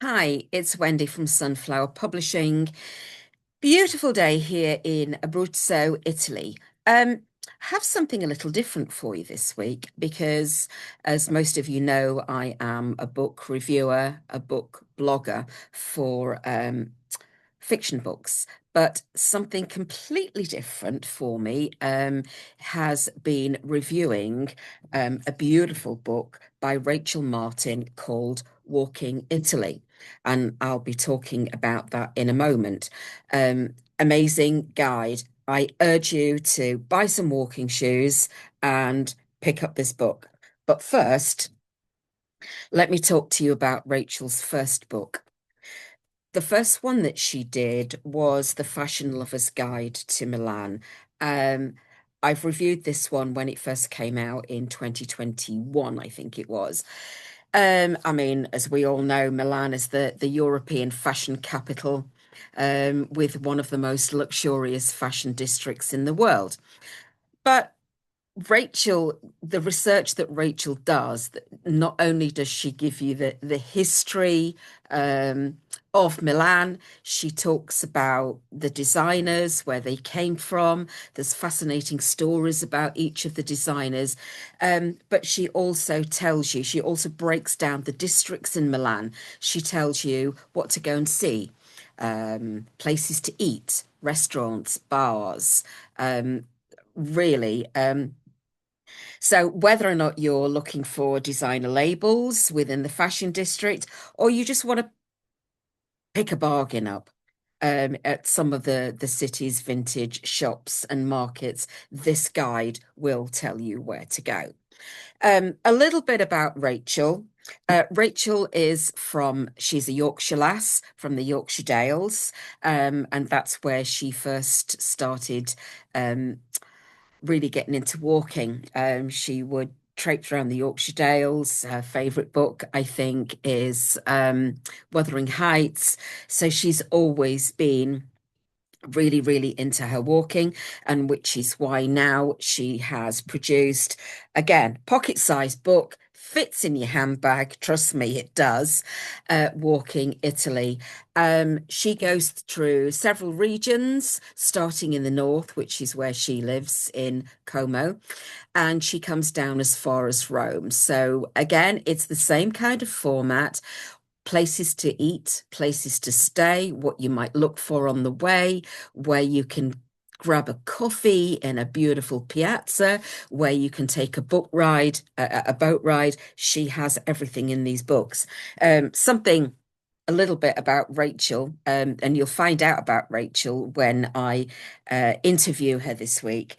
Hi, it's Wendy from Sunflower Publishing. Beautiful day here in Abruzzo, Italy. Have something a little different for you this week because, as most of you know, I am a book reviewer, a book blogger for fiction books. But something completely different for me has been reviewing a beautiful book by Rachel Martin called Walking Italy. And I'll be talking about that in a moment. Amazing guide. I urge you to buy some walking shoes and pick up this book. But first, let me talk to you about Rachel's first book. The first one that she did was The Fashion Lover's Guide to Milan. Um, I've reviewed this one when it first came out in 2021, I think it was. I mean, as we all know, Milan is the European fashion capital, with one of the most luxurious fashion districts in the world. But Rachel, the research that Rachel does, not only does she give you the history of Milan, she talks about the designers, where they came from. There's fascinating stories about each of the designers. But she also tells you, she also breaks down the districts in Milan. She tells you what to go and see, places to eat, restaurants, bars. Really. So whether or not you're looking for designer labels within the fashion district, or you just want to pick a bargain up at some of the city's vintage shops and markets, this guide will tell you where to go. A little bit about Rachel. Rachel she's a Yorkshire lass from the Yorkshire Dales, and that's where she first started really getting into walking. She would traipse around the Yorkshire Dales. Her favourite book, I think, is Wuthering Heights. So she's always been really, really into her walking, and which is why now she has produced, again, pocket-sized book, fits in your handbag. Trust me, it does. Walking Italy. She goes through several regions, starting in the north, which is where she lives in Como, and she comes down as far as Rome. So again, it's the same kind of format, places to eat, places to stay, what you might look for on the way, where you can grab a coffee in a beautiful piazza, where you can take a book ride, a boat ride. She has everything in these books. Something a little bit about Rachel, and you'll find out about Rachel when I interview her this week.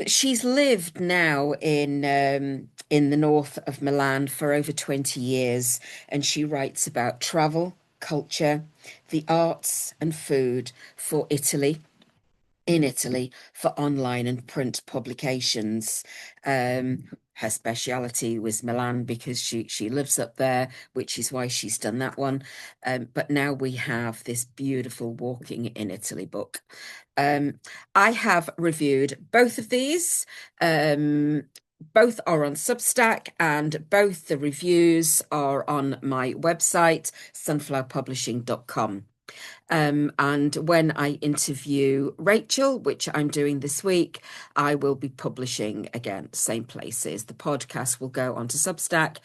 She's lived now in the north of Milan for over 20 years, and she writes about travel, culture, the arts, and food for Italy, in Italy, for online and print publications. Her speciality was Milan because she lives up there, which is why she's done that one. But now we have this beautiful Walking in Italy book. Um, I have reviewed both of these. Both are on Substack, and both the reviews are on my website, sunflowerpublishing.com. And when I interview Rachel, which I'm doing this week, I will be publishing again, same places. The podcast will go onto Substack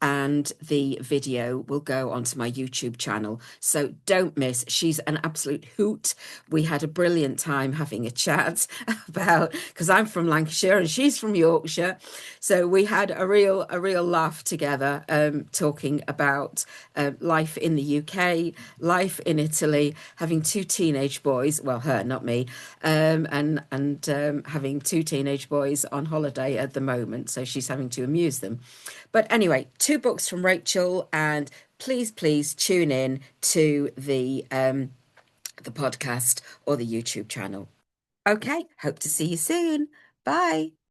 and the video will go onto my YouTube channel. So don't miss. She's an absolute hoot. We had a brilliant time having a chat about, because I'm from Lancashire and she's from Yorkshire. So we had a real laugh together, talking about life in the UK, life in Italy, having two teenage boys, well, her, not me, and having two teenage boys on holiday at the moment, so she's having to amuse them. But anyway, two books from Rachel, and please tune in to the podcast or the YouTube channel. Okay, hope to see you soon. Bye.